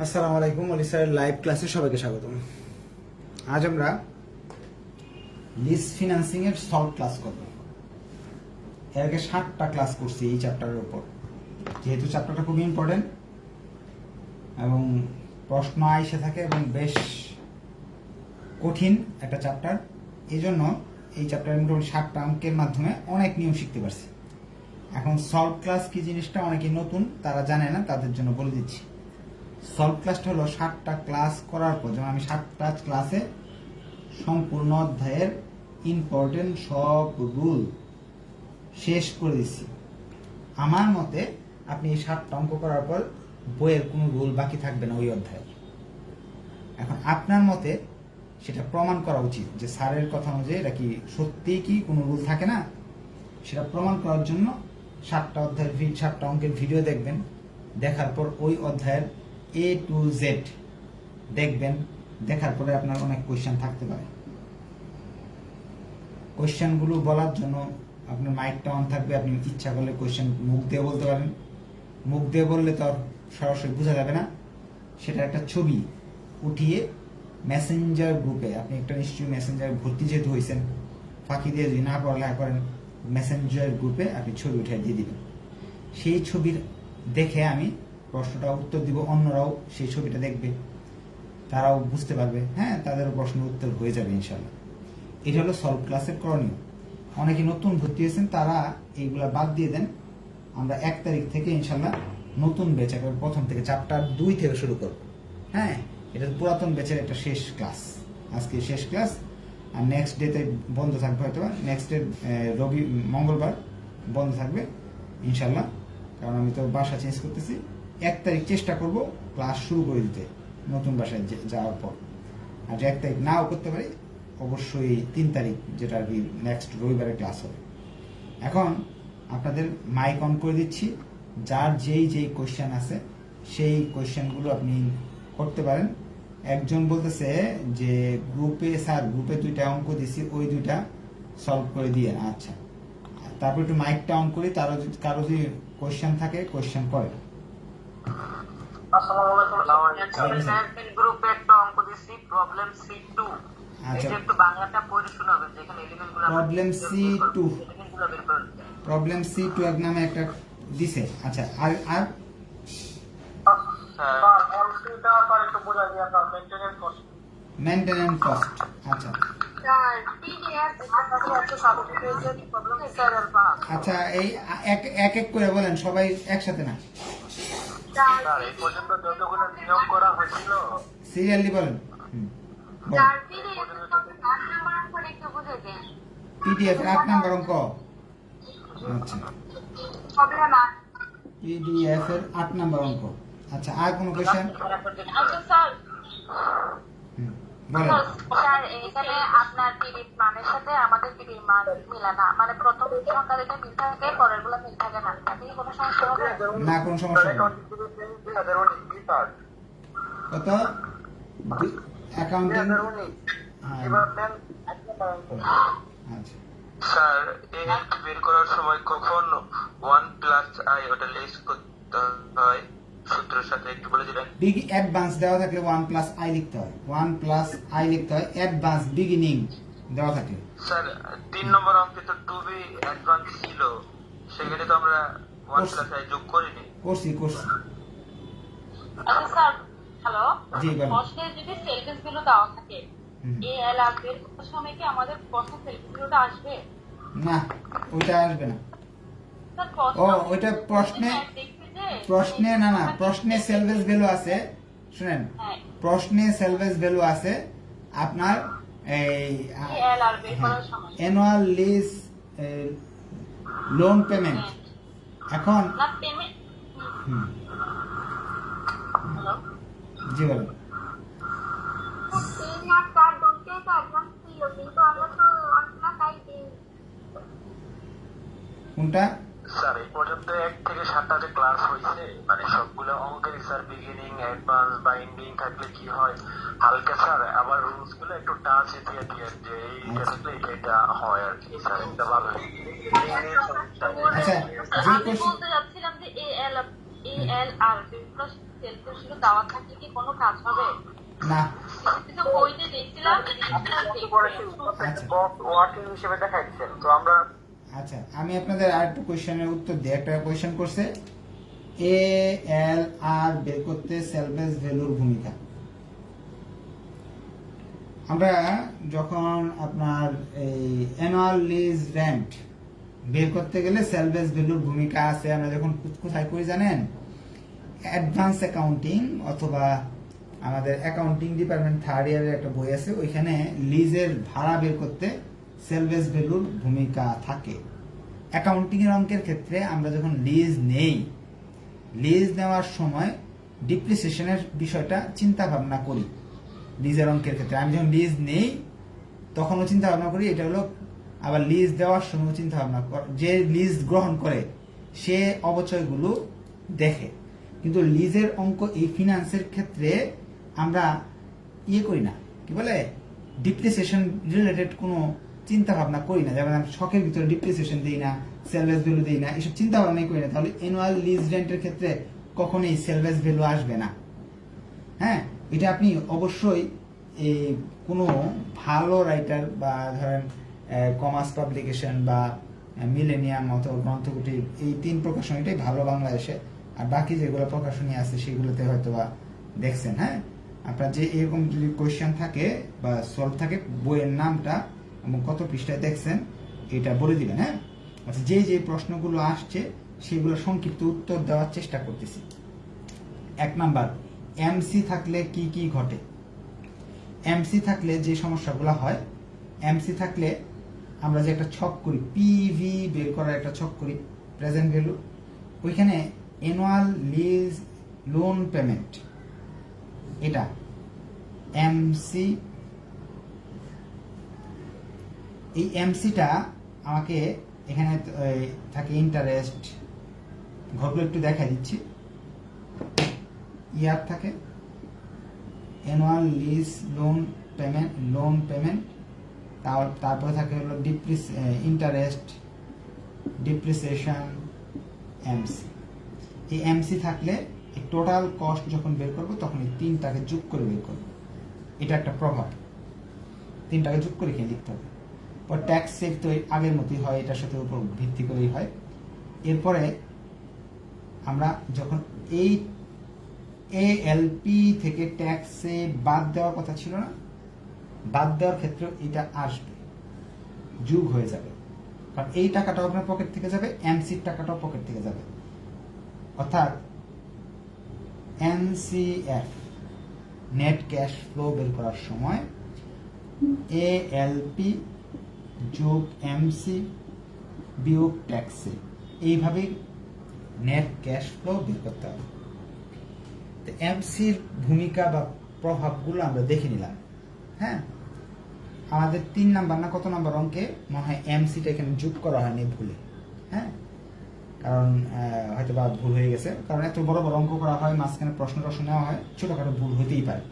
আসসালামু আলাইকুম, অলি স্যারের লাইভ ক্লাসে সবাইকে স্বাগতম। আজ আমরা লিজ ফিনান্সিং এর সলভ ক্লাস করব। এর আগে 7টা ক্লাস করছি এই চ্যাপ্টারের উপর। যেহেতু চ্যাপ্টারটা খুবই ইম্পর্টেন্ট এবং প্রশ্ন আইসে থাকে এবং বেশ কঠিন একটা চ্যাপ্টার, এই জন্য এই চ্যাপ্টারের মোটামুটি 7টা অঙ্কের মাধ্যমে অনেক নিয়ম শিখতে পারছি। এখন সলভ ক্লাস কি জিনিসটা অনেকে নতুন, তারা জানে না, তাদের জন্য বলে দিচ্ছি। সলভ ক্লাসটা হলো 7টা ক্লাস করার পর, যেমন আমি 7টা ক্লাসে সম্পূর্ণ অধ্যায়ের ইম্পর্টেন্ট সব রুল শেষ করে দিচ্ছি। আমার মতে আপনি এই 7টা অঙ্ক করার পর বইয়ের কোনো রুল বাকি থাকবে না ওই অধ্যায়ের। এখন আপনার মতে সেটা প্রমাণ করা উচিত যে স্যারের কথা অনুযায়ী এটা কি সত্যিই কি কোনো রুল থাকে না, সেটা প্রমাণ করার জন্য 7টা অঙ্কের ভিডিও দেখবেন। দেখার পর ওই অধ্যায়ের A to Z দেখবেন। দেখার পরে আপনার অনেক কোয়েশ্চেন থাকতে পারে। কোয়েশ্চেনগুলো বলার জন্য আপনার মাইকটা অন থাকবে, আপনি ইচ্ছা করলে কোয়েশ্চেন মুখ দিয়ে বলতে পারেন। মুখ দিয়ে বললে তো সরাসরি বোঝা যাবে না, সেটা একটা ছবি উঠিয়ে মেসেঞ্জার গ্রুপে, আপনি একটা নিশ্চয়ই মেসেঞ্জার ভর্তি যেহেতু হয়েছেন, ফাঁকি দিয়ে যদি না পড়ালেখা করেন, মেসেঞ্জার গ্রুপে আপনি ছবি উঠে দিয়ে দিবেন। সেই ছবির দেখে আমি প্রশ্নটা উত্তর দিব, অন্যরাও সেই ছবিটা দেখবে, তারাও বুঝতে পারবে, হ্যাঁ, তাদেরও প্রশ্নের উত্তর হয়ে যাবে ইনশাল্লাহ। এটা হলো সলভ ক্লাসের করণীয়। অনেকে নতুন ভর্তি হয়েছেন, তারা এইগুলা বাদ দিয়ে দেন। আমরা 1 তারিখ থেকে ইনশাল্লাহ নতুন ব্যাচ, একেবারে প্রথম থেকে চ্যাপ্টার 2 থেকে শুরু করব। হ্যাঁ, এটা পুরাতন ব্যাচের একটা শেষ ক্লাস, আজকে শেষ ক্লাস। আর নেক্সট ডেতে বন্ধ থাকবে, হয়তো নেক্সট ডে মঙ্গলবার বন্ধ থাকবে ইনশাল্লাহ, কারণ আমি তো বাসা চেঞ্জ করতেছি। 1 তারিখ চেষ্টা করব ক্লাস শুরু করে দিতে নতুন বাসায় যাওয়ার পর। আর 1 তারিখ নাও করতে পারি, অবশ্যই 3 তারিখ, যেটা আর কি নেক্সট রবিবারে ক্লাস হবে। এখন আপনাদের মাইক অন করে দিচ্ছি, যার যেই কোয়েশ্চেন আছে সেই কোয়েশ্চেনগুলো আপনি করতে পারেন। একজন বলতেছে যে গ্রুপে, স্যার গ্রুপে 2টা অঙ্ক দিছি, ওই 2টা সলভ করে দিয়ে। আচ্ছা, তারপর একটু মাইকটা অন করি, কারো যদি কোয়েশ্চেন থাকে কোয়েশ্চেন করে। গ্রুপে একটা অঙ্ক দিছি, প্রবলেম C2। আচ্ছা, একটু বাংলাটা পড়ে শোনাবেন, যেখানে এলিমেন্টগুলো প্রবলেম C2, প্রবলেম C2 এক নামে একটা দিছে। আচ্ছা, আর এমসিটা আর একটু বোঝা যায় আপনার মেইনটেনেন্স কস্ট। Maintenance cost. আচ্ছা আচ্ছা, এই এক এক করে বলেন, সবাই একসাথে না, এই পর্যন্ত যতগুলো নিয়োগ করা হয়েছিল সিরিয়ালি বলেন। পিডিএফ 8 নাম্বার অঙ্ক। আচ্ছা, পিডিএফ এর 8 নাম্বার অঙ্ক। আচ্ছা, আর কোনো কোশ্চেন? বলেন। স্যার, এখানে আপনার পিরিয়ড মানের সাথে আমাদের পিরিয়ড মান মিলে না, মানে প্রথম সংখ্যা যেটা মিল থাকে পরের গুলো মিল থাকে না। তাতে কি কোনো সমস্যা হবে? না, কোনো সমস্যা নেই। কত? অ্যাকাউন্টিং। আচ্ছা, স্যার, এক্স বের করার সময় কখন 1+i ওটা লেস করতে হয় সূত্রের সাথে একটু বলে দিবেন। বিগ অ্যাডভান্স দেওয়া থাকলে 1+i লিখতে হয়, 1+i লিখতে হয়। অ্যাডভান্স বিগিনিং দেওয়া থাকলে। স্যার, 3 নম্বর অঙ্কে তো 2b অ্যাডভান্স ছিল, সেখানে তো আমরা 1+i যোগ করিনি। করছি। আচ্ছা স্যার, হ্যালো, জি বলেন। প্রশ্নে যদি সেলফেস ভ্যালু দেওয়া থাকে, এ এল আর বের করার সময় কি আমাদের প্রশ্নে সেলফেস ভ্যালুটা আসবে? না, ওইটা আসবে না। স্যার, ও, ওইটা প্রশ্নে না, প্রশ্নে সেলভেজ ভ্যালু আছে। শুনেন, প্রশ্নে সেলভেজ ভ্যালু আছে আপনার এই এল আর বের করার সময় অ্যানুয়াল লিজ লোন পেমেন্ট। এখন না পেমেন্ট। হ্যালো, জি বলেন। কোনটা? স্যার, এই পর্যন্ত 1 থেকে 7টা যে ক্লাস হয়েছে, মানে সবগুলো অঙ্কের স্যার বিগিনিং, অ্যাডভান্স, বাইন্ডিং থাকলে কি হয় হালকা স্যার, আবার রুলস গুলো একটু টাচ দিয়ে দিয়ে যে এইটা থাকলে এটা হয় আর কি স্যার, এটা ভালো। আচ্ছা, যে আমি কোশ্চেন বলতে যাচ্ছিলাম যে এ এল আর বের করার সেলফে শুধু দাওয়াত থাকলে কি কোনো কাজ হবে? না। কিন্তু বইতে দেখছিলাম এই জিনিসটা আচ্ছা ওয়ার্কিং হিসেবে দেখাই দিচ্ছেন, তো আমরা আচ্ছা, আমি আপনাদের আরেকটু কোয়েশ্চেনের উত্তর দিই। একটা কোয়েশ্চেন করছে এ এল আর বের করতে সেলভেজ ভ্যালুর ভূমিকা। আমরা যখন আপনার এই অ্যানুয়াল লিজ রেন্ট বের করতে গেলে সেলভেজ ভ্যালুর ভূমিকা আছে। আমরা যখন কোথায় করি জানেন? অ্যাডভান্স অ্যাকাউন্টিং অথবা আমাদের অ্যাকাউন্টিং ডিপার্টমেন্ট থার্ড ইয়ারের একটা বই আছে, ওইখানে লিজের ভাড়া বের করতে সেলভেজ ভ্যালুর ভূমিকা থাকে। অ্যাকাউন্টিং এর অঙ্কের ক্ষেত্রে আমরা যখন লিজ নেই, লিজ নেওয়ার সময় ডিপ্রিসিয়েশনের বিষয়টা চিন্তা ভাবনা করি। লিজের অঙ্কের ক্ষেত্রে আমি যখন লিজ নেই তখনও চিন্তা ভাবনা করি, এটা হলো আবার লিজ দেওয়ার সময় চিন্তা ভাবনা যে লিজ গ্রহণ করে সে অবচয়গুলো দেখে। কিন্তু লিজের অঙ্ক এই ফিনান্সের ক্ষেত্রে আমরা ইয়ে করি না, কি বলে, ডিপ্রিসিয়েশন রিলেটেড কোনো চিন্তা ভাবনা করি না। যেমন আমি শখের ভিতরে ডিপ্রিসিয়েশন দিই না, সেলভেজ ভ্যালু দিই না, এসব চিন্তা ভাবনাই করি না। তাহলে অ্যানুয়াল লিজ রেন্টের ক্ষেত্রে কখনোই সেলভেজ ভ্যালু আসবে না। হ্যাঁ, এটা আপনি অবশ্যই এই কোনো ভালো রাইটার বা ধরেন কমার্স পাবলিকেশন বা মিলেনিয়াম অথবা গ্রন্থকুটি, এই 3 প্রকাশনীটাই ভালো বাংলাদেশে। আর বাকি যেগুলো প্রকাশনী আছে সেগুলোতে হয়তো বা দেখছেন। হ্যাঁ, আপনার যে এরকম যদি কোয়েশ্চেন থাকে বা সলভ থাকে, বইয়ের নামটা এবং কত পৃষ্ঠায় দেখছেন এটা বলে দিবেন। হ্যাঁ, আচ্ছা, যে প্রশ্নগুলো আসছে সেগুলো সংক্ষিপ্ত উত্তর দেওয়ার চেষ্টা করতেছি। 1 নাম্বার, এমসি থাকলে কি কি ঘটে? এমসি থাকলে যে সমস্যাগুলো হয়, এমসি থাকলে আমরা যে একটা ছক করি, পিভি বের করার একটা ছক করি, প্রেজেন্ট ভ্যালু, ওইখানে অ্যানুয়াল লিজ লোন পেমেন্ট, এটা এমসি। এই এমসিটা আমাকে এখানে থাকে ইন্টারেস্ট, ঘরগুলো একটু দেখাই দিচ্ছি। ইয়ার থাকে অ্যানুয়াল লিজ লোন পেমেন্ট, তারপরে থাকে হলো ইন্টারেস্ট, ডিপ্রিসিয়েশন, এমসি। এই এমসি থাকলে এই টোটাল কস্ট যখন বের করবো তখন এই 3টাকে যোগ করে বের করবো। এটা একটা প্রভাব, 3টাকে যোগ করে এখানে লিখতে হবে। পর ট্যাক্স সেভ তো আগের মতোই হয়, এটার সাথে উপর ভিত্তি করেই হয়। এরপরে আমরা যখন এই এএলপি থেকে ট্যাক্সে বাদ দেওয়ার কথা ছিল না, বাদ দেওয়ার ক্ষেত্রে এটা আসবে, যোগ হয়ে যাবে। কারণ এই টাকাটাও আপনার পকেট থেকে যাবে, এমসির টাকাটাও পকেট থেকে যাবে। অর্থাৎ এনসিএফ নেট ক্যাশ ফ্লো বের করার সময় এএলপি যোগ এমসি বিয়োগ ট্যাক্সে, এইভাবেই নেট ক্যাশ ফ্লো বের করতে হবে। এমসির ভূমিকা বা প্রভাবগুলো আমরা দেখে নিলাম। হ্যাঁ, আমাদের 3 নাম্বার না কত নাম্বার অঙ্কে মনে হয় এমসিটা এখানে যোগ করা হয়নি ভুলে। হ্যাঁ, কারণ হয়তো বা ভুল হয়ে গেছে, কারণ এত বড় বড় অঙ্ক করা হয়, মাঝখানে প্রশ্ন নেওয়া হয়, ছোটখাটো ভুল হতেই পারে।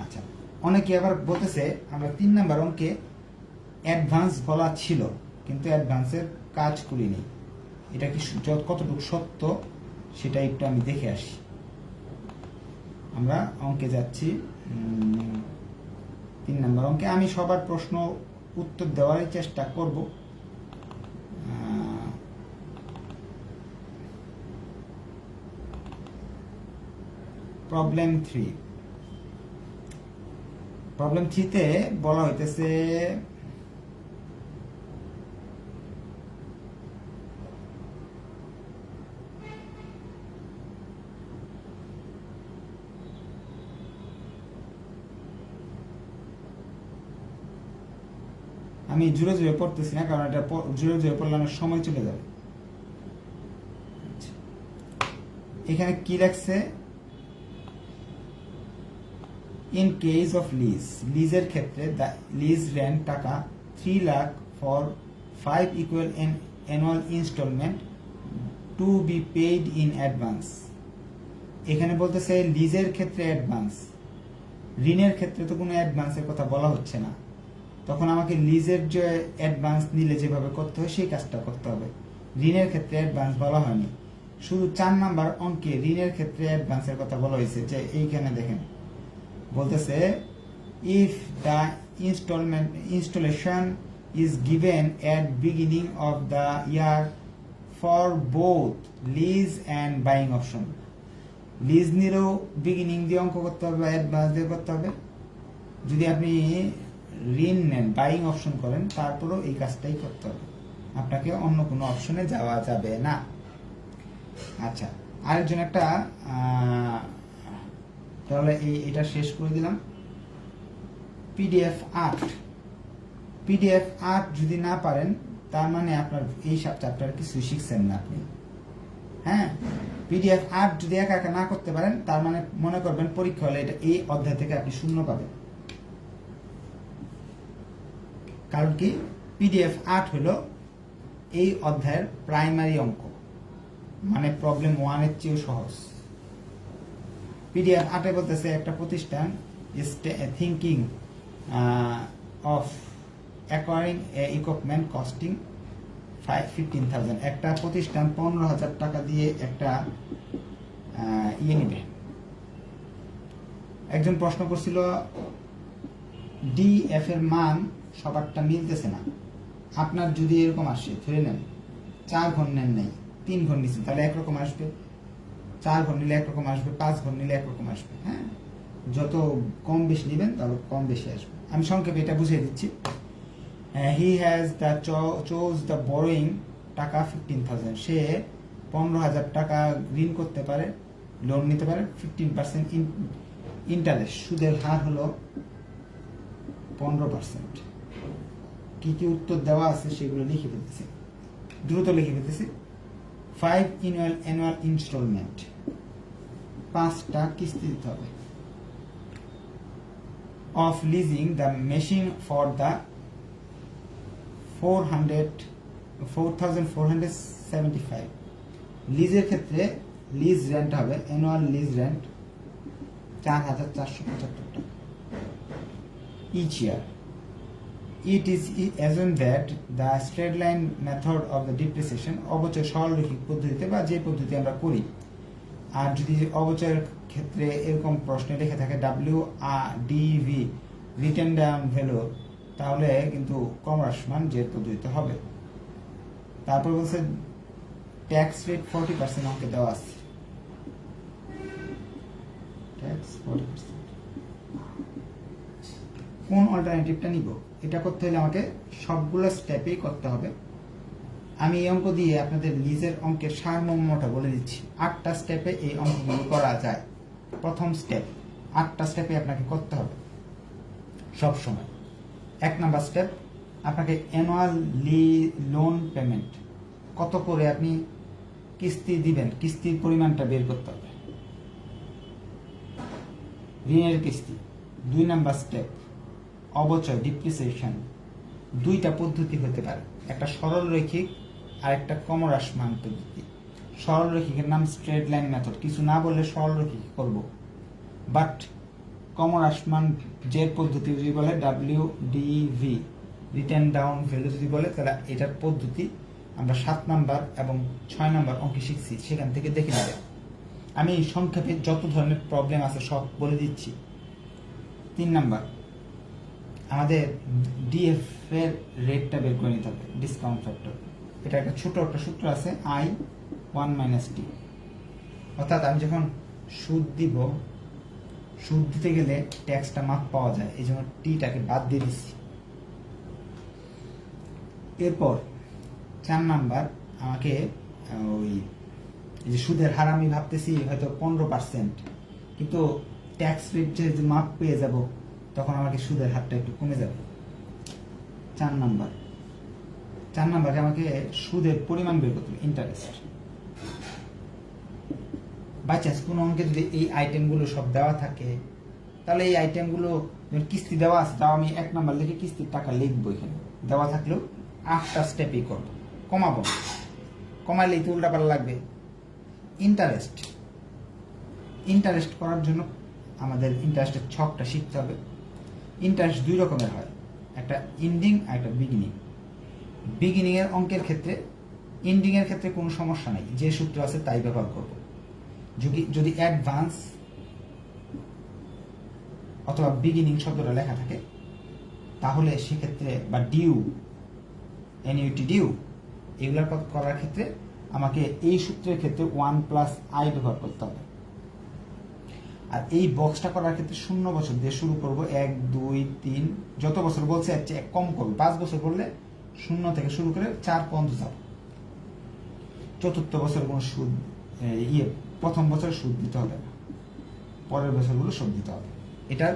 আচ্ছা, অনেকে আবার বলতেছে আমরা 3 নাম্বার অঙ্কে অ্যাডভান্স বলা ছিল কিন্তু অ্যাডভান্সের কাজ করিনি। এটা কি কতটুকু সত্য সেটা একটু আমি দেখে আসি। আমরা অঙ্কে যাচ্ছি, 3 নাম্বার অঙ্কে আমি সবার প্রশ্ন উত্তর দেওয়ারই চেষ্টা করব। প্রবলেম 3তে বলা হইতেছে আমি জুড়ে জুড়ে পড়তেছি না, কারণ এটা জুড়ে জুড়ে পড়লে আমার সময় চলে যাবে। এখানে কি লেখছে? ইন কেস অফ লিজের ক্ষেত্রে লিজ রেন্ট টাকা 3 lakh for 5 equal annual instalment to be paid in advance. এখানে বলতেছে লিজের ক্ষেত্রে অ্যাডভান্স, ঋণের ক্ষেত্রে তো কোনো অ্যাডভান্সের কথা বলা হচ্ছে না। তখন আমাকে লিজের যে অ্যাডভান্স নিলে যেভাবে করতে হয় সেই কাজটা করতে হবে। ঋণের ক্ষেত্রে অ্যাডভান্স বলা হয়নি, শুধু 4 নাম্বার অঙ্কে ঋণের ক্ষেত্রে অ্যাডভান্সের কথা বলা হয়েছে, যে এইখানে দেখেন বলতেছে if the installation is given at beginning of the year for both lease and buying option. Lease নিলেও বিগিনিং দিয়ে অঙ্ক করতে হবে, অ্যাডভান্স দিয়ে করতে হবে। যদি আপনি ঋণ নেন, বাইং অপশন করেন, তারপরেও এই কাজটাই করতে হবে, আপনাকে অন্য কোনো অপশনে যাওয়া যাবে না। আচ্ছা, আরেকজন একটা তাহলে এটা শেষ করে দিলাম। পিডিএফ আর্ট, পিডিএফ আর্ট যদি না পারেন তার মানে আপনার এই সব চ্যাপ্টার কিছু শিখছেন না আপনি। হ্যাঁ, পিডিএফ আর্ট যদি একা একা না করতে পারেন তার মানে মনে করবেন পরীক্ষা হলে এটা এই অধ্যায় থেকে আপনি 0 পাবেন। কারণ কি, পিডিএফ আর্ট হলো এই অধ্যায়ের প্রাইমারি অঙ্ক, মানে প্রবলেম 1 এর চেয়েও সহজ। পিডিএফ আর্টে বলতেছে একটা প্রতিষ্ঠান thinking of acquiring equipment costing 15,000। একটা প্রতিষ্ঠান 15,000 টাকা দিয়ে একটা ইয়ে নিবে। একজন প্রশ্ন করছিল ডিএফ এর মান সবারটা মিলতেছে না। আপনার যদি এরকম আসে, ধরে নেন 4 ঘর নেন নাই, 3 ঘর নিচ্ছেন, তাহলে একরকম আসবে। 4 ঘর নিলে একরকম আসবে, 5 ঘর নিলে একরকম আসবে। হ্যাঁ, যত কম বেশি নেবেন তত কম বেশি আসবে। আমি সংক্ষেপে এটা বুঝিয়ে দিচ্ছি। He has the chose the borrowing টাকা 15,000। সে 15,000 টাকা ঋণ করতে পারে, লোন নিতে পারে। 15% ইন্টারেস্ট, সুদের হার হলো 15%। কি কি উত্তর দেওয়া আছে সেগুলো লিখে ফেলতেছি, দ্রুত লিখে ফেলতেছি। 5 অ্যানুয়াল ইনস্টলমেন্ট, 5টা কিস্তি দিতে হবে। Of leasing the machine for the 4,475। লিজের ক্ষেত্রে লিজ রেন্ট হবে, অ্যানুয়াল লিজ রেন্ট 4,475 টাকা each year. It is assumed that the straight line method of the depreciation, অবচয় সরলরৈখিক পদ্ধতিতে বা যে পদ্ধতি আমরা করি, আর যদি অবচয়ের ক্ষেত্রে এরকম প্রশ্নে লিখে থাকে WRDV রিটেন ডাউন ভ্যালু, তাহলে কিন্তু কমহ্রাসমান যে পদ্ধতিতে হবে। তারপর বলছে ট্যাক্স রেট 40% অঙ্কে দেওয়া আছে। ট্যাক্স 40%। কোন অল্টারনেটিভটা নিব, এটা করতে হলে আমাকে সবগুলো স্টেপেই করতে হবে। আমি এই অঙ্ক দিয়ে আপনাদের লিজের অঙ্কের সারমর্মটা বলে দিচ্ছি। 8টা স্টেপে এই অঙ্কগুলো করা যায়। প্রথম স্টেপ, 8টা স্টেপে আপনাকে করতে হবে সব সময়। 1 নাম্বার স্টেপ, আপনাকে অ্যানুয়াল লোন পেমেন্ট কত করে আপনি কিস্তি দিবেন, কিস্তির পরিমাণটা বের করতে হবে, ঋণের কিস্তি। 2 নাম্বার স্টেপ, অবচয় ডিপ্রিসিয়েশন। 2টা পদ্ধতি হতে পারে, একটা সরলরৈখিক আর একটা ক্রমহ্রাসমান পদ্ধতি। সরলরৈখিকের নাম স্ট্রেট লাইন মেথড, কিছু না বললে সরলরৈখিক করব। বাট ক্রমহ্রাসমান যে পদ্ধতি যদি বলে WDV রিটেন ডাউন ভ্যালু যদি বলে, তাহলে এটার পদ্ধতি আমরা 7 নাম্বার এবং 6 নাম্বার অঙ্কে শিখছি, সেখান থেকে দেখে নেবেন। আমি সংক্ষেপে যত ধরনের প্রবলেম আছে সব বলে দিচ্ছি। 3 নাম্বার, আমাদের ডিএফ এর রেটটা বের করে নিতে হবে, ডিসকাউন্ট ফ্যাক্টর। এটা একটা ছোট একটা সূত্র আছে, I1 - T। অর্থাৎ আমি যখন সুদ দিব, সুদ দিতে গেলে ট্যাক্সটা মাপ পাওয়া যায়, এই জন্য টিটাকে বাদ দিয়ে দিচ্ছি। এরপর 4 নাম্বার, আমাকে ওই যে সুদের হার আমি ভাবতেছি হয়তো 15%, কিন্তু ট্যাক্স রেট যে মাপ পেয়ে যাব তখন আমাকে সুদের হারটা একটু কমে যাবে। 4 নাম্বারে আমাকে সুদের পরিমাণ বের করতে হবে, ইন্টারেস্ট। বাই চান্স কোনো অঙ্কে যদি এই আইটেমগুলো সব দেওয়া থাকে, তাহলে এই আইটেমগুলো কিস্তি দেওয়া আছে, তাও আমি 1 নাম্বার লিখে কিস্তির টাকা লিখবো। এখানে দেওয়া থাকলেও 8টা স্টেপই করবো, কমাবো। কমাইলেই তো উল্টাপাল্টা লাগবে। ইন্টারেস্ট করার জন্য আমাদের ইন্টারেস্টের ছকটা শিখতে হবে। ইন্টারেস্ট 2 রকমের হয়, একটা ইন্ডিং আর একটা বিগিনিং। বিগিনিং এর অঙ্কের ক্ষেত্রে এন্ডিং এর ক্ষেত্রে কোনো সমস্যা নাই, যে সূত্র আছে তাই ব্যবহার করব। যদি অ্যাডভান্স অথবা বিগিনিং শব্দটা লেখা থাকে তাহলে সেক্ষেত্রে, বা ডিউ, অ্যানুইটি ডিউ, এগুলোর করার ক্ষেত্রে আমাকে এই সূত্রের ক্ষেত্রে 1+i ব্যবহার করতে হবে। আর এই বক্সটা করার ক্ষেত্রে 0 বছর দিয়ে শুরু করব, 1 2 3, যত বছর বলছে এর চেয়ে কম করবো। 5 বছর বললে 0 থেকে শুরু করে 4 পর্যন্ত যাব। চতুর্থ বছর কোনো সুদ, প্রথম বছর সুদ দিতে হবে না, পরের বছরগুলো সুদ দিতে হবে। এটার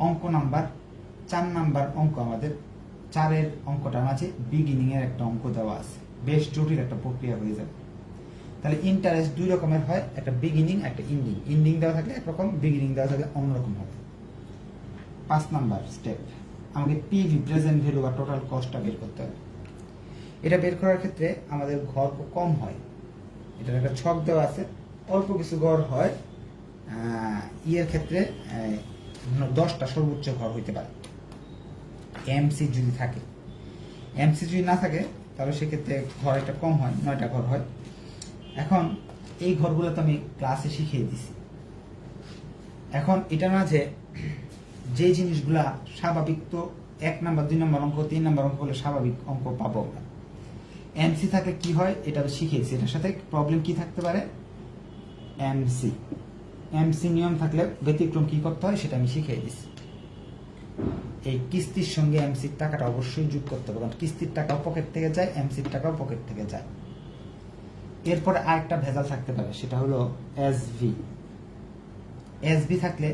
অঙ্ক নাম্বার 4 নাম্বার অঙ্ক, আমাদের 4-এর অঙ্কটার মাঝে বিগিনিং এর একটা অঙ্ক দেওয়া আছে, বেশ জটিল একটা প্রক্রিয়া হয়ে যাবে। তাহলে ইন্টারেস্ট 2 রকমের হয়, একটা বিগিনিং, একটা এন্ডিং। এন্ডিং দেওয়া থাকলে একরকম, বিগিনিং দেওয়া থাকলে অন্যরকম হবে। 5 নাম্বার স্টেপ, আমাকে পিভি, প্রেজেন্ট ভ্যালু বা টোটাল কস্টটা বের করতে হবে। এটা বের করার ক্ষেত্রে আমাদের ঘর কম হয়, এটার একটা ছক দেওয়া আছে, অল্প কিছু ঘর হয়। ইয়ের ক্ষেত্রে 10টা সর্বোচ্চ ঘর হইতে পারে, এমসি যদি থাকে। এমসি যদি না থাকে তাহলে সেক্ষেত্রে ঘর একটা কম হয়, 9টা ঘর হয়। এখন এই ঘরগুলো তো আমি ক্লাসে শিখিয়ে দিছি। এখন এটার মাঝে যে জিনিসগুলা স্বাভাবিক, তো 1 নাম্বার 2 নাম্বার অঙ্ক 3 নাম্বার অঙ্ক হলে স্বাভাবিক অঙ্ক পাবো আমরা। এমসি থাকলে কি হয় এটা তো শিখিয়েছি, এটার সাথে প্রবলেম কি থাকতে পারে, এমসি নিয়ম থাকলে ব্যতিক্রম কি করতে হয় সেটা আমি শিখিয়ে দিচ্ছি। এই কিস্তির সঙ্গে এমসির টাকাটা অবশ্যই যোগ করতে হবে, কারণ কিস্তির টাকাও পকেট থেকে যায়, এমসির টাকাও পকেট থেকে যায়। এরপরে আরেকটা ভেজাল থাকতে পারে, সেটা হলো এসভি থাকলে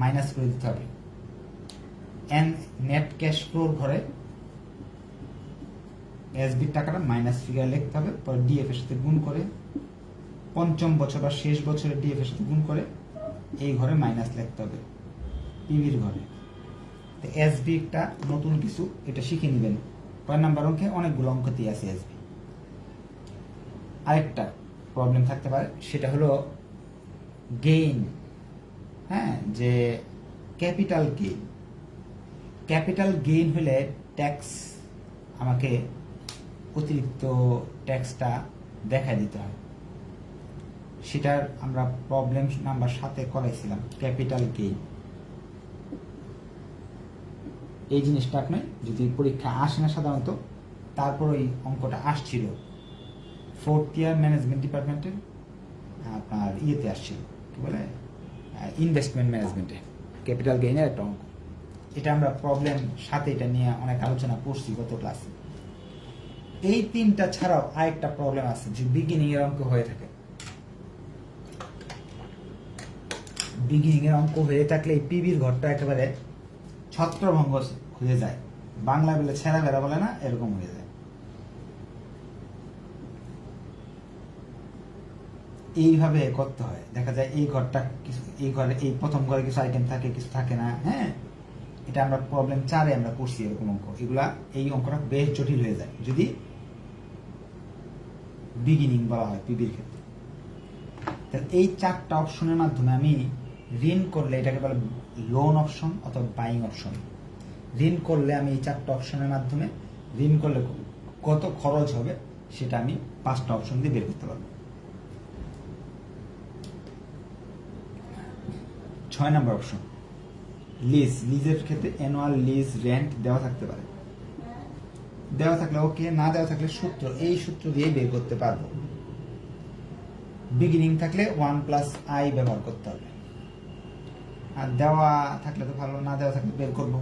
মাইনাস করে দিতে হবে। নেট ক্যাশ ফ্লোর ঘরে এসবির টাকাটা মাইনাস ফিগার লিখতে হবে, পরে ডিএফ এর সাথে গুণ করে, পঞ্চম বছর বা শেষ বছরের ডিএফ এর সাথে গুণ করে এই ঘরে মাইনাস লিখতে হবে পিভির ঘরে। তো এসবি একটা নতুন কিছু, এটা শিখে নেবেন। কয় নাম্বার অঙ্কে অনেকগুলো অঙ্কতেই আছে এসবি। আরেকটা প্রবলেম থাকতে পারে, সেটা হলো গেইন। হ্যাঁ, যে ক্যাপিটাল গেইন হলে ট্যাক্স, আমাকে অতিরিক্ত ট্যাক্সটা দেখায় দিতে হয়। সেটার আমরা প্রবলেম নাম্বার 7-এ করাইছিলাম, ক্যাপিটাল গেইন। এই জিনিসটা আপনি যদি পরীক্ষা আসে না সাধারণত, তারপর ওই অঙ্কটা আসছিল 4th ইয়ার ম্যানেজমেন্ট ডিপার্টমেন্টের, আপনার ইয়েতে আসছিল, কি বলে, ইনভেস্টমেন্ট ম্যানেজমেন্টে ক্যাপিটাল গেইনের একটা অঙ্ক। এটা আমরা প্রবলেম 7-এ এটা নিয়ে অনেক আলোচনা করছি গত ক্লাসে। এই 3টা ছাড়াও আরেকটা প্রবলেম আছে, যে বিগিনিং এর অঙ্ক হয়ে থাকে। বিগিনিং এর অঙ্ক হয়ে থাকলে এই পিবির ঘরটা একেবারে ছত্রভঙ্গ হয়ে যায়, বাংলা বলে ছেঁড়া বেড়া বলে না, এরকম হয়ে যায়। এইভাবে করতে হয়, দেখা যায় এই ঘরটা কিছু, এই ঘরে, এই প্রথম ঘরে কিছু আইটেম থাকে, কিছু থাকে না। হ্যাঁ, এটা আমরা প্রবলেম 4-এ আমরা করছি এরকম অঙ্ক। এগুলা, এই অঙ্কটা বেশ জটিল হয়ে যায় যদি বিগিনিং বলা হয় পিবির ক্ষেত্রে। তাহলে এই 4টা অপশনের মাধ্যমে আমি ঋণ করলে, এটাকে বলে লোন অপশন অথবা বাইং অপশন। ঋণ করলে আমি এই 4টা অপশনের মাধ্যমে ঋণ করলে কত খরচ হবে সেটা আমি 5টা অপশন দিয়ে বের করতে পারবো। 6 নম্বর অপশন, লিজের ক্ষেত্রে অ্যানুয়াল লিজ রেন্ট দেওয়া থাকতে পারে। দেওয়া থাকলে ওকে, না দেওয়া থাকলে সূত্র, এই সূত্র দিয়ে বের করতে পারবো। বিগিনিং থাকলে 1+i ব্যবহার করতে হবে, আর দেওয়া থাকলে তো ভালো, না দেওয়া থাকলে বের করবো।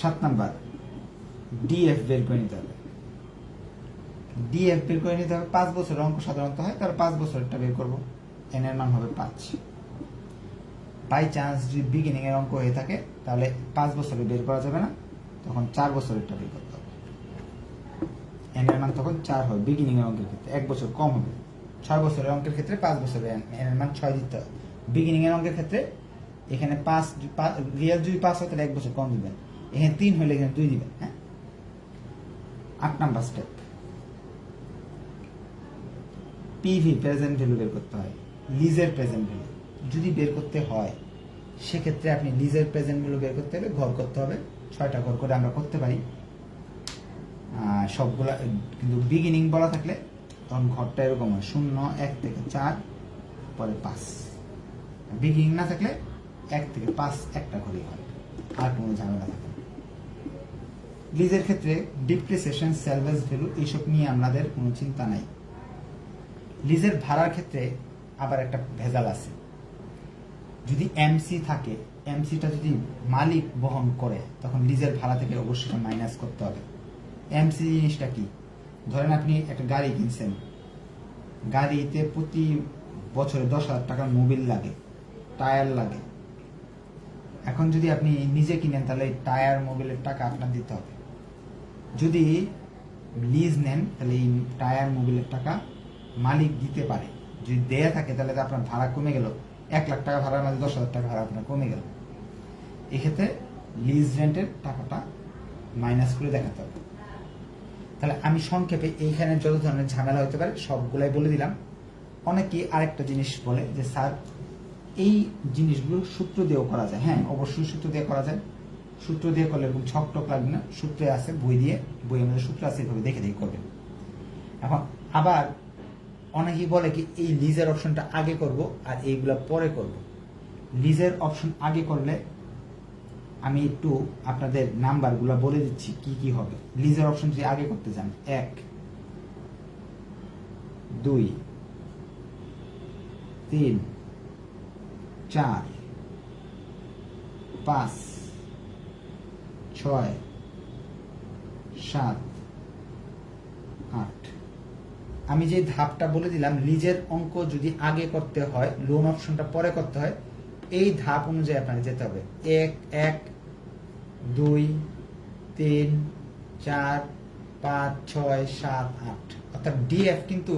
7 নাম্বার, ডিএফ বের করে নিতে হবে। ডিএফ বের করে নিতে হবে, 5 বছরের অঙ্ক সাধারণত হয়, তাহলে 5 বছরেরটা বের করবো, এন এর মান হবে 5। বাই চান্স যদি বিগিনিং এর অঙ্ক হয়ে থাকে তাহলে 5 বছরে বের করা যাবে না, তখন 4 বছরেরটা বের করতে হবে। এন এর মান তখন 4 হবে বিগিনিং এর অঙ্কের ক্ষেত্রে, 1 বছর কম হবে। 6 বছরের অঙ্কের ক্ষেত্রে 5 বছরের এন এর মান 6 দিতে হবে। বিগিনিং এর অঙ্কের ক্ষেত্রে এখানে 5, রিয়েল যদি 5 হয় তাহলে 1 বছর কম দিবেন, এখানে 3 হলে এখানে 2 দিবেন। হ্যাঁ, 8 number step, PV present value বের করতে হয়। লিজের প্রেজেন্ট ভ্যালু যদি বের করতে হয় সেক্ষেত্রে আপনি লিজের প্রেজেন্ট ভ্যালু বের করতে হলে ঘর করতে হবে। 6টা ঘর করে আমরা করতে পারি। সবগুলা কিন্তু বিগিনিং বলা থাকলে তখন ঘরটা এরকম হয় 0 1 থেকে 4 পরে 5। বিগিনিং না থাকলে 1 থেকে 5 একটা ঘরেই হয়, আর কোনো ঝামেলা থাকে না। লিজের ক্ষেত্রে ডিপ্রিসিয়েশন, স্যালভেজ ভ্যালু এইসব নিয়ে আমাদের কোনো চিন্তা নাই। লিজের ভাড়ার ক্ষেত্রে আবার একটা ভেজাল আছে। যদি এমসি থাকে, এমসিটা যদি মালিক বহন করে তখন লিজের ভাড়া থেকে অবশ্যই মাইনাস করতে হবে। এমসি জিনিসটা কি? ধরেন আপনি একটা গাড়ি কিনছেন, গাড়িতে প্রতি বছরে 10,000 টাকার মোবিল লাগে, টায়ার লাগে। এখন যদি আপনি নিজে কিনেন তাহলে টায়ার মোবিলের টাকা আপনার দিতে হবে। যদি লিজ নেন তাহলে এই টায়ার মোবিলের টাকা মালিক দিতে পারে। যদি দেয়া থাকে তাহলে তো আপনার ভাড়া কমে গেল, 1 লাখ টাকা ভাড়ার মাঝে 10,000 টাকা ভাড়া আপনার কমে গেল। এক্ষেত্রে লিজ রেন্টের টাকাটা মাইনাস করে দেখাতে হবে। তাহলে আমি সংক্ষেপে এইখানে যত ধরনের ঝামেলা হতে পারে সবগুলাই বলে দিলাম। অনেকেই আরেকটা জিনিস বলে যে স্যার এই জিনিসগুলো সূত্র দিয়েও করা যায়। হ্যাঁ, অবশ্যই সূত্র দিয়ে করা যায়। সূত্র দিয়ে করলে এরকম ছক টক লাগবে না, সূত্রে আছে, বইয়ের মধ্যে সূত্র আছে, এভাবে দেখে দেখে করবেন। এখন আবার অনেকেই বলে কি এই লিজের অপশনটা আগে করব আর এইগুলা পরে করব। লিজের অপশন আগে করলে আমি একটু আপনাদের নাম্বারগুলো বলে দিচ্ছি কি কি হবে। লিজের অপশন যদি আগে করতে চান 1 2 3 4 5 6 7 8। আমি যে ধাপটা বলে দিলাম লিজের অঙ্ক যদি আগে করতে হয়, লোন অপশনটা পরে করতে হয়, এই ধাপ অনুযায়ী আপনাকে যেতে হবে। 1 1 2 3 4 5 6 7 8। অর্থাৎ ডিএফ কিন্তু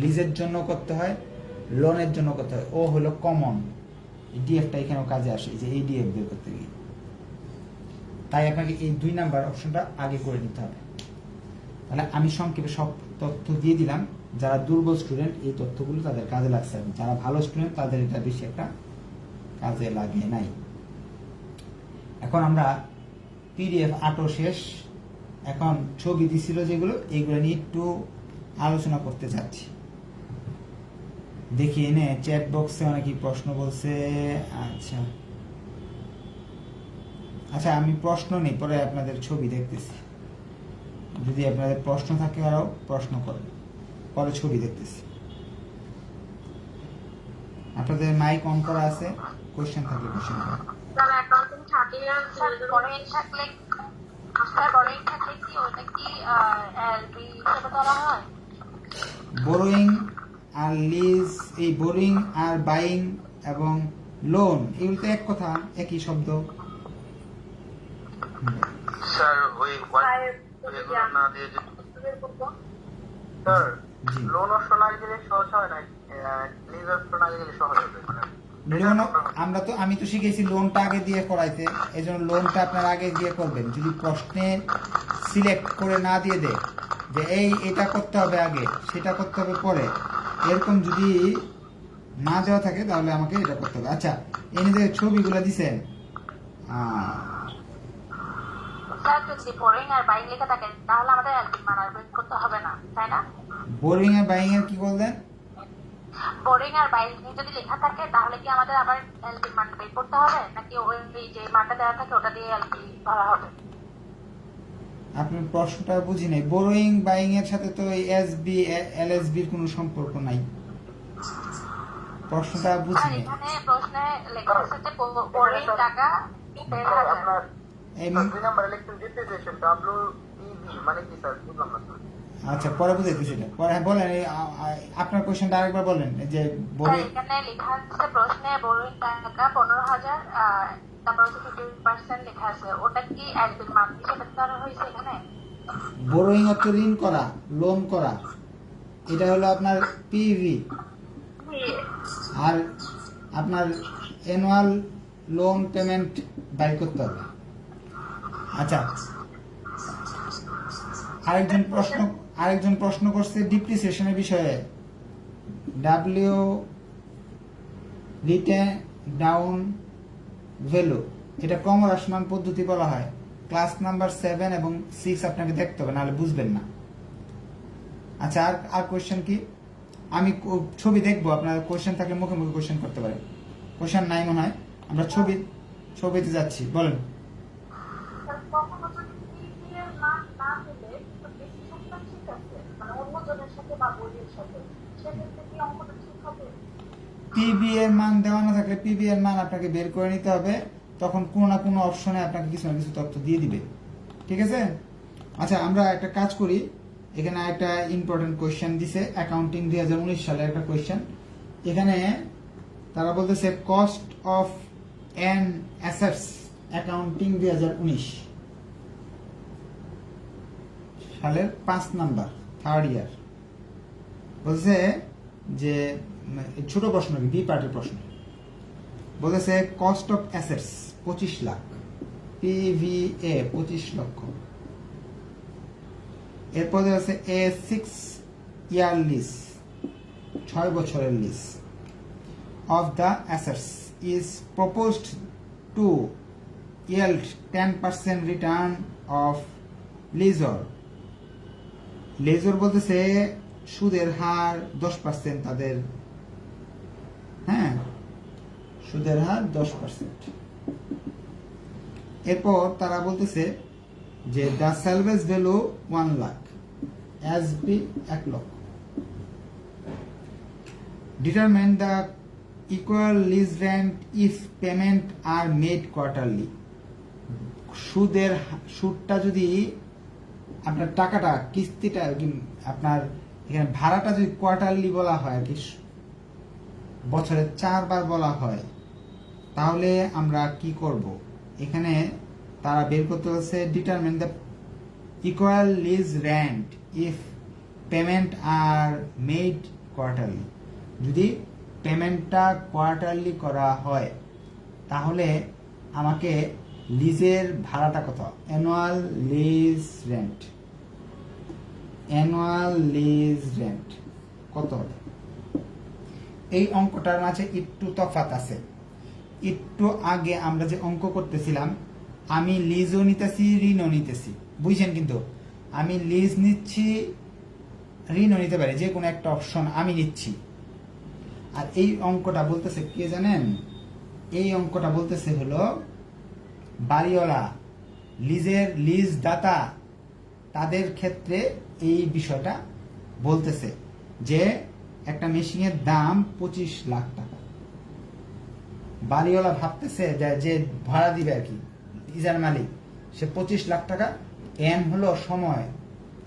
লিজের জন্য করতে হয়, লোনের জন্য করতে হয়। ও হলো কমন, ডিএফটা এখানেও কাজে আসে, যে এই ডিএফ বের করতে গিয়ে। তাই আপনাকে এই 2 নাম্বার অপশনটা আগে করে নিতে হবে। তাহলে আমি সংক্ষেপে সব তথ্য দিয়ে দিলাম। যারা দুর্বল স্টুডেন্ট এই তথ্যগুলো তাদের কাজে লাগছে, যারা ভালো স্টুডেন্ট তাদের এটা বেশি একটা কাজে লাগে নাই। এখন আমরা পিডিএফ 8 শেষ, এখন ছবি দিছিল যেগুলো, এইগুলো নিয়ে একটু আলোচনা করতে যাচ্ছি। দেখি এনে চ্যাট বক্সে অনেকেই প্রশ্ন বলছে। আচ্ছা আচ্ছা, আমি প্রশ্ন নেই, পরে আপনাদের ছবি দেখতেছি। যদি আপনাদের প্রশ্ন থাকে আরো প্রশ্ন করেন, পরে ছবি দেখতেছি। আপনাদের মাইক অন করা আছে, কোশ্চেন থাকলে কোশ্চেন করেন। স্যার অ্যাকাউন্টিং 30 ইয়ার স্যার বড়িং থাকলে কি ওটা কি এলবি হিসেবে ধরা হয়? বোরোইং আর লিজ, এই বোরিং আর বাইং এবং লোন এগুলো তো এক কথা, একই শব্দ। স্যার ওই এগুলো না দিয়ে স্যার জি। লোন অপশন আগে গেলে সহজ হয় না, লিজ অপশন আগে গেলে সহজ হবে মানে লোন আমি তো শিখেছি লোনটা আগে দিয়ে করাইতে, এই জন্য লোনটা আপনার আগে দিয়ে করবেন। যদি প্রশ্নে সিলেক্ট করে না দিয়ে দেয় যে এটা করতে হবে আগে, সেটা করতে হবে পরে, এরকম যদি না দেওয়া থাকে তাহলে আমাকে এটা করতে হবে। আচ্ছা, এনে যে ছবিগুলো দিছেন, স্যার যদি বোরিং আর বাইং লেখা থাকে তাহলে আমাদের এলবি মান আর বের করতে হবে না, তাই না? বোরিং আর বাইং এর কি বললেন? বোরিং আর বাইং যদি লেখা থাকে তাহলে কি আমাদের আবার এলবি মান বের করতে হবে, নাকি ওই যে মানটা দেওয়া থাকে ওটা দিয়ে এলবি ধরা হবে? আপনার প্রশ্নটা বুঝি নাই। বোরোইং বাইং এর সাথে তো এই এসবি এলএসবি এর কোনো সম্পর্ক নাই। প্রশ্নটা বুঝি নাই। এখানে প্রশ্নে লেখা আছে যে বোরিং টাকা 10,000। আপনার এই 2 নাম্বার ইলেকট্রিক ডিপ্রিসিয়েশন ডব্লিউইভি মানে কি স্যার বুঝলাম না স্যার। আচ্ছা, পরে বুঝাইতেছি এটা পরে। হ্যাঁ বলেন, আপনার কোশ্চেনটা আরেকবার বলেন। যে বোরোইং, এখানে লেখা আছে প্রশ্নে বোরিং টাকা 15,000, তারপর 50% লেখা আছে, ওটা কি এলবি মান হিসেবে ধরা হয়েছে এখানে? বোরোইং অর্থ ঋণ করা, লোন করা, এটা হলো আপনার পিভি। আর আপনার অ্যানুয়াল লোন পেমেন্ট বাইর করতে হবে। আচ্ছা, আরেকজন প্রশ্ন করছে ডিপ্রিসিয়েশনের বিষয়ে। ডাব্লিউ রিটেন ডাউন ভ্যালু, এটা ক্রমহ্রাসমান পদ্ধতি বলা হয়। ক্লাস নাম্বার 7 এবং 6 আপনাকে দেখতে হবে, নাহলে বুঝবেন না। আচ্ছা, আর কোয়েশ্চেন কি? আমি ছবি দেখবো, আপনার কোয়েশ্চেন থাকলে মুখে মুখে কোয়েশ্চেন করতে পারেন। কোয়েশ্চেন নাই মনে হয়, আমরা ছবিতে যাচ্ছি, বলেন। কখনো যদি পিভি এর মান না পেলে বেশি সংখ্যা ঠিক আছে, মানে অন্য জনের সাথে বা বইয়ের সাথে, সেক্ষেত্রে কি অঙ্কটা ঠিক হবে? পিবি এর মান দেওয়া না থাকলে পিবি এর মান আপনাকে বের করে নিতে হবে, তখন কোনো না কোনো অপশনে আপনাকে কিছু না কিছু তথ্য দিয়ে দিবে, ঠিক আছে? আচ্ছা, আমরা একটা কাজ করি, এখানে একটা ইম্পর্টেন্ট কোয়েশ্চেন দিছে, অ্যাকাউন্টিং 2019 সালের একটা কোয়েশ্চেন। এখানে তারা বলতেছে cost of an assets accounting 2019 সালের 5 নাম্বার, 3rd ইয়ার। বলছে যে ছোট প্রশ্ন, বি পার্টের প্রশ্ন। বলেছে cost of assets 25 lakh, PVA 25 লক্ষ। এরপরে আছে এ 6 ইয়ার লিজ, 6 বছরের lease of the assets is proposed to yield 10% return of lessor. Lessor বলতেছে সুদের হার 10% তাদের, হ্যাঁ, সুদের হার 10%। এরপর তারা বলতেছে যে দ্য সেলভেজ ভ্যালু 1 লাখ, এসবি 1 লক্ষ। Determine the equal lease rent if payment are made quarterly. সুদটা যদি আপনার টাকাটা, কিস্তিটা, আপনার এখানে ভাড়াটা যদি কোয়ার্টারলি বলা হয় আর কি, বছরে 4 বার বলা হয়, তাহলে আমরা কি করব? এখানে তারা বের করতে হচ্ছে determine the equal lease rent if payment are made quarterly. যদি পেমেন্টটা কোয়ার্টারলি করা হয়, তাহলে আমাকে লিজের ভাড়াটা কত, annual lease rent, annual lease rent কত হবে? এই অঙ্কটার মাঝে একটু তফাৎ আছে। একটু আগে আমরা যে অঙ্ক করতেছিলাম, আমি লিজও নিতেছি, ঋণও নিতেছি, বুঝছেন? কিন্তু আমি লিজ নিচ্ছি, ঋণও নিতে পারি, যে কোনো একটা অপশন আমি নিচ্ছি। আর এই অঙ্কটা বলতেছে কে জানেন? এই অঙ্কটা বলতেছে হলো বাড়িওয়ালা, লিজ দাতা, তাদের ক্ষেত্রে এই বিষয়টা বলতেছে যে একটা মেশিনের দাম 25 লাখ টাকা। বাড়িওয়ালা ভাবতেছে যে ভাড়া দিবে আর কি, লিজের মালিক, সে 25 লাখ টাকা, এন হলো সময়,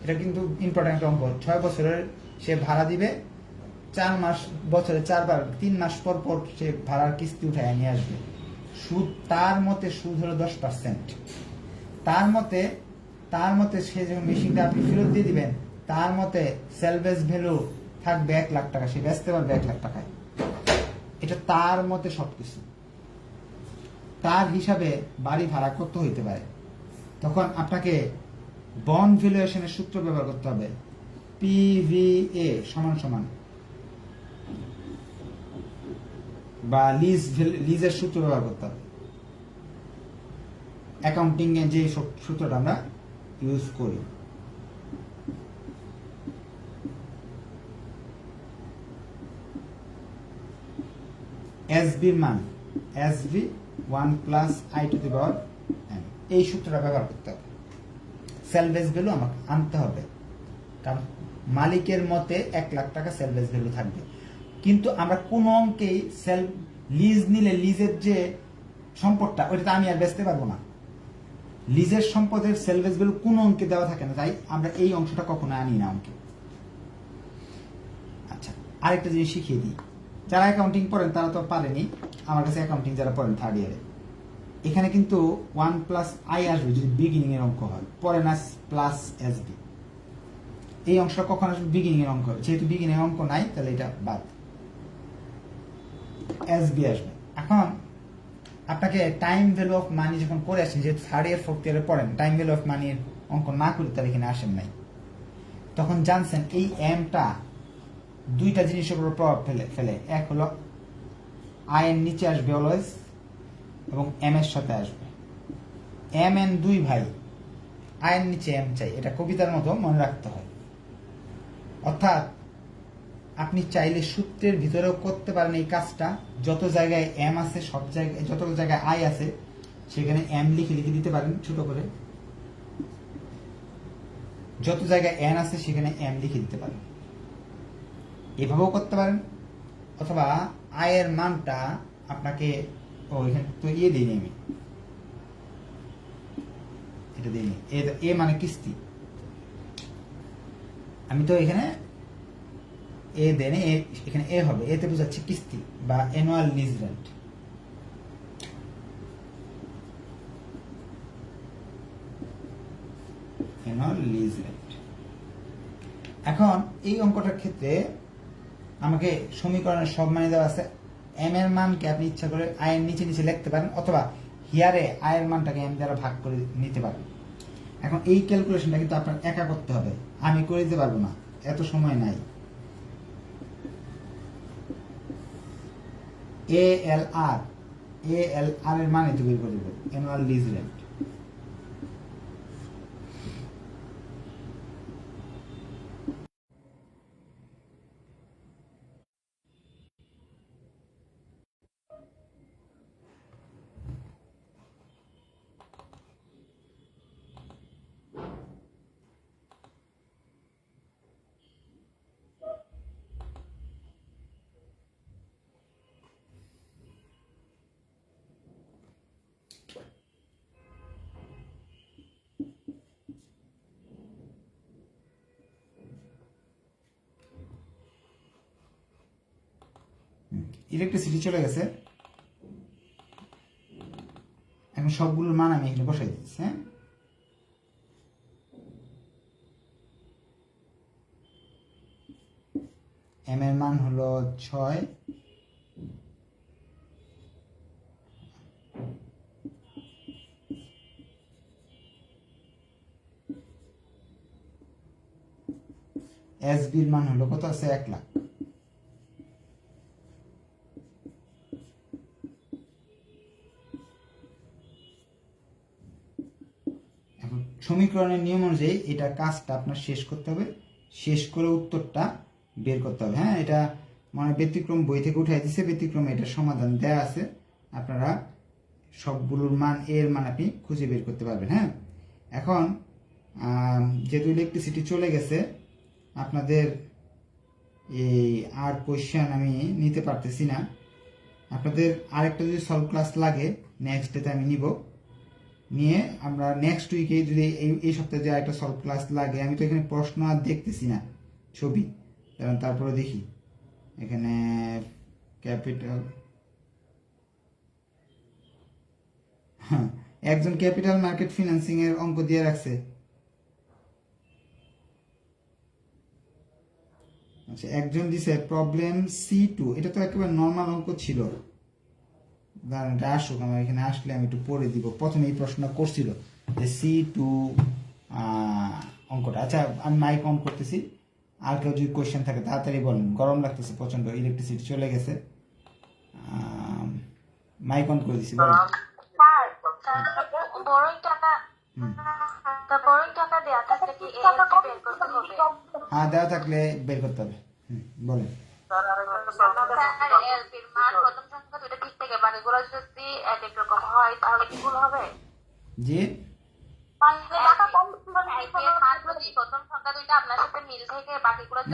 এটা কিন্তু ইম্পর্টেন্ট অঙ্ক। 6 বছরের সে ভাড়া দিবে, 4 মাস, বছরে 4 বার, 3 মাস পর পর সে ভাড়ার কিস্তি উঠায় নিয়ে আসবে। সুদ, তার মতে সুদ হলো 10%। তার মতে সে যখন মেশিনটা আপনি ফেরত দিয়ে দিবেন, তার মতে সেলভেজ ভ্যালু থাকবে 1 লাখ টাকা, সে বেচতে পারবে 1 লাখ টাকায়। এটা তার মতে সবকিছু। তার হিসাবে বাড়ি ভাড়া কত হইতে পারে, তখন আপনাকে বন্ড ভ্যালুয়েশনের সূত্র ব্যবহার করতে হবে। পিভিএ সমান সমান, বা লিজের সূত্র ব্যবহার করতে হবে। অ্যাকাউন্টিং এ যে সূত্রটা আমরা ইউজ করি। এসবির মান, SB 1 plus I to the power n, এই সূত্রটা ব্যবহার করতে হবে। সেলভেজ ভ্যালু আমাকে আনতে হবে, কারণ মালিকের মতে 1 লাখ টাকা সেলভেজ ভ্যালু থাকবে। কিন্তু আমরা কোন অঙ্কেই লিজ নিলে লিজের যে সম্পদটা, ওইটা আমি আর বেচতে পারবো না। লিজের সম্পদের সেলভেজ ভ্যালু কোন অঙ্কে দেওয়া থাকে না, তাই আমরা এই অংশটা কখনো আনি না অঙ্কে। আচ্ছা, আরেকটা জিনিস শিখিয়ে দিই, যারা অ্যাকাউন্টিং পড়েন তারা তো পারেনি, আমার কাছে অ্যাকাউন্টিং যারা পড়েন 3rd ইয়ারে, এখানে কিন্তু 1 প্লাস আই আসবে যদি বিগিনিং এর অঙ্ক হয়, পরে না প্লাস এসবি। এই অংশটা কখন আসবে? বিগিনিং এর অঙ্ক। যেহেতু বিগিনিং এর অঙ্ক নাই, তাহলে এটা বাদ, এসবি আসবে। এখন আপনাকে টাইম ভ্যালু অফ মানি যখন করে আসেন, যেহেতু 3rd ইয়ার 4th ইয়ারে পড়েন, টাইম ভ্যালু অফ মানির অঙ্ক না করে তাহলে এখানে আসেন নাই, তখন জানছেন এই এমটা দুইটা জিনিসের উপর প্রভাব ফেলে। এক হলো আই এর নিচে আসবে অলওয়েজ, এবং এম এর সাথে আসবে। এম এন দুই ভাই, আয়ের নিচে এম চাই, এটা কবিতার মতো মনে রাখতে হয়। অর্থাৎ আপনি চাইলে সূত্রের ভিতরেও করতে পারেন এই কাজটা। যত জায়গায় এম আছে সব জায়গায়, যত জায়গায় আই আছে সেখানে এম লিখে লিখে দিতে পারেন ছোট করে। যত জায়গায় এন আছে সেখানে এম লিখে দিতে পারেন, এভাবেও করতে পারেন। অথবা আয়ের মানটা আপনাকে এখানে তো দিইনি আমি, এটা দিইনি, এ মানে কিস্তি, আমি তো এখানে এ দেনে, এখানে এ হবে, এতে বোঝাচ্ছে কিস্তি বা annual lease rent. Annual lease rent. এখন এই অঙ্কটার ক্ষেত্রে আমাকে সমীকরণের সব মানে দেওয়া আছে। এম এর মানকে আপনি ইচ্ছা করে আয়ের নিচে নিচে লিখতে পারেন, অথবা হিয়ারে আয়ের মানটাকে এম দ্বারা ভাগ করে নিতে পারেন। এখন এই ক্যালকুলেশনটা কিন্তু আপনার একা করতে হবে, আমি করে দিতে পারবো না, এত সময় নাই। এ এল আর এর মানে তো বের করে দেবো, অ্যানুয়াল লিজ রেন্ট। ইলেকট্রিসিটি চলে গেছে, এখন সবগুলোর মান আমি এখানে বসাই দিচ্ছি। হ্যাঁ, এম এর মান হলো 6, এস বির মান হলো কত আছে, 1 লাখ। এখন সমীকরণের নিয়ম অনুযায়ী এটা কাজটা আপনার শেষ করতে হবে, শেষ করে উত্তরটা বের করতে হবে। হ্যাঁ, এটা মানে ব্যতিক্রম বই থেকে উঠাই দিছে, ব্যতিক্রমে এটা সমাধান দেয়া আছে, আপনারা সবগুলোর মান এর মান আপনি খুঁজে বের করতে পারবেন। হ্যাঁ, এখন যেহেতু ইলেকট্রিসিটি চলে গেছে, আপনাদের এই আর কোয়েশ্চেন আমি নিতে পারতেছি না। আপনাদের আরেকটা যদি সলভ ক্লাস লাগে নেক্সট ডেতে আমি নিব, নিয়ে আমরা নেক্সট উইকে যদি এই সপ্তাহে যে আরেকটা সলভ ক্লাস লাগে, আমি তো এখানে প্রশ্ন আর দেখতেছি না, ছবি, কারণ তারপরে দেখি এখানে ক্যাপিটাল, হ্যাঁ, একজন ক্যাপিটাল মার্কেট ফিন্যান্সিং এর অঙ্ক দিয়ে রাখছে। আচ্ছা, একজন দিছে প্রবলেম C2, এটা তো একেবারে নর্মাল অঙ্ক ছিল। দাঁড়ান, এটা আসুক, আমার এখানে আসলে আমি একটু পড়ে দিব। প্রথমে এই প্রশ্নটা করছিল যে C2 অঙ্কটা। আচ্ছা, আমি মাইক অন করতেছি, আর কেউ যদি কোয়েশ্চেন থাকে তাড়াতাড়ি বলেন, গরম লাগতেছে প্রচন্ড, ইলেকট্রিসিটি চলে গেছে। মাইক অন করে দিছি, বলেন। হ্যাঁ, দেওয়া থাকলে বের করতে হবে, বলেন। জি,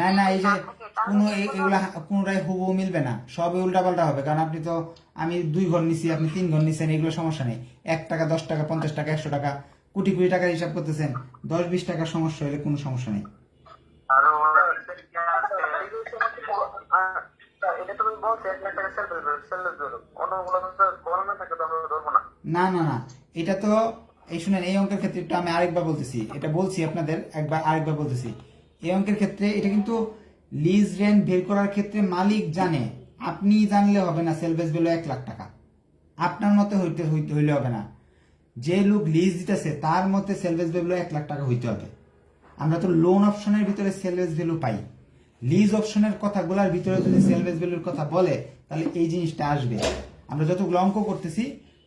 না না, এই যে এগুলা কোনোটাই হুবহু মিলবে না, সবই উল্টাপাল্টা হবে। কারণ আপনি তো, আমি 2 ঘর নিছি, আপনি 3 ঘর নিছেন, এগুলো সমস্যা নেই। 1 টাকা, 10 টাকা, 50 টাকা, 100 টাকা, কোটি কোটি টাকার হিসাব করতেছেন, 10-20 টাকার সমস্যা হলে কোনো সমস্যা নেই। না না না, এটা তো এই শুনেন, এই অঙ্কের ক্ষেত্রে একটু আমি আরেকবার বলতেছি, এটা বলছি আপনাদের আরেকবার বলতেছি। এই অঙ্কের ক্ষেত্রে এটা কিন্তু লিজ রেন্ট বের করার ক্ষেত্রে মালিক জানে, আপনি জানলে হবে না। সেলভেজ ভ্যালু 1 লাখ টাকা, আপনার মতে হইলে হবে না। যে লোক লিজ দিতেছে তার মতে সেলভেজ ভ্যালু 1 লাখ টাকা হইতে হবে। আমরা তো লোন অপশনের ভিতরে সেলভেজ ভ্যালু পাই, লিজ অপশনের কথাগুলোর ভিতরে যদি সেলভেজ ভ্যালুর কথা বলে তাহলে এই জিনিসটা আসবে। আমরা যতগুলো অঙ্ক করতেছি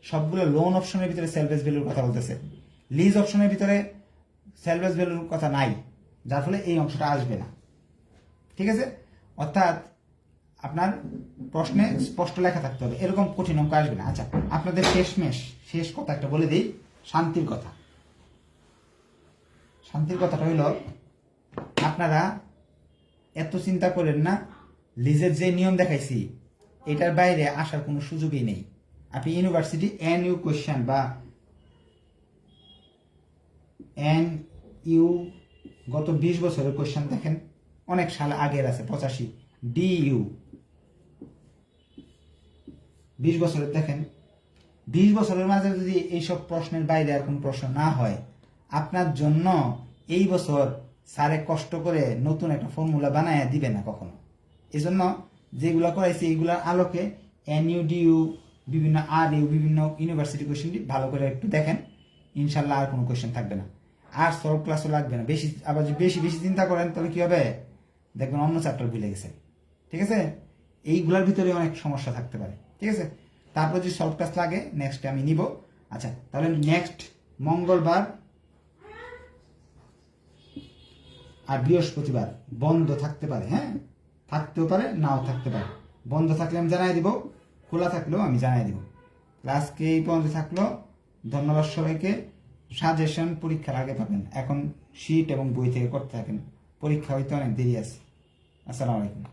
সবগুলো লোন অপশনের ভিতরে সেলভেজ ভ্যালুর কথা বলতেছে, লিজ অপশনের ভিতরে সেলভেজ ভ্যালুর কথা নাই, যার ফলে এই অংশটা আসবে না। ঠিক আছে, অর্থাৎ আপনার প্রশ্নে স্পষ্ট লেখা থাকতে হবে, এরকম কঠিন অঙ্ক আসবে না। আচ্ছা, আপনাদের শেষ কথা একটা বলে দিই, শান্তির কথা। শান্তির কথাটা হইল, আপনারা এত চিন্তা করেন না, লিজের যে নিয়ম দেখাইছি এটার বাইরে আসার কোনো সুযোগই নেই। আপনি ইউনিভার্সিটি NU কোয়েশ্চেন বা NU গত 20 বছরের কোয়েশ্চেন দেখেন, অনেক সাল আগের আছে, 85 DU 20 বছরের দেখেন। 20 বছরের মাঝে যদি এইসব প্রশ্নের বাইরে আর কোনো প্রশ্ন না হয়, আপনার জন্য এই বছর স্যারে কষ্ট করে নতুন একটা ফর্মুলা বানায় দিবে না কখনো। এই জন্য যেগুলো করাইছি এইগুলোর আলোকে NU DU বিভিন্ন RU বিভিন্ন ইউনিভার্সিটি কোয়েশ্চেনটি ভালো করে একটু দেখেন, ইনশাল্লাহ আর কোনো কোয়েশ্চেন থাকবে না, আর সলভ ক্লাসও লাগবে না। আবার যদি বেশি চিন্তা করেন তাহলে কি হবে, দেখবেন অন্য চ্যাপ্টার ভুলে গেছে। ঠিক আছে, এইগুলোর ভিতরে অনেক সমস্যা থাকতে পারে। ঠিক আছে, তারপর যদি সলভ ক্লাস লাগে নেক্সটে আমি নিব। আচ্ছা, তাহলে নেক্সট মঙ্গলবার আর বৃহস্পতিবার বন্ধ থাকতে পারে, হ্যাঁ, থাকতেও পারে নাও থাকতে পারে। বন্ধ থাকলে আমি জানাই দিব, খোলা থাকলেও আমি জানাই দিব। ক্লাসকে এই পর্যন্ত থাকলো, ধন্যবাদ সবাইকে। সাজেশন পরীক্ষার আগে পাবেন, এখন শীট এবং বই থেকে করতে থাকেন, পরীক্ষা হইতে অনেক দেরি আছে। আসসালামু আলাইকুম।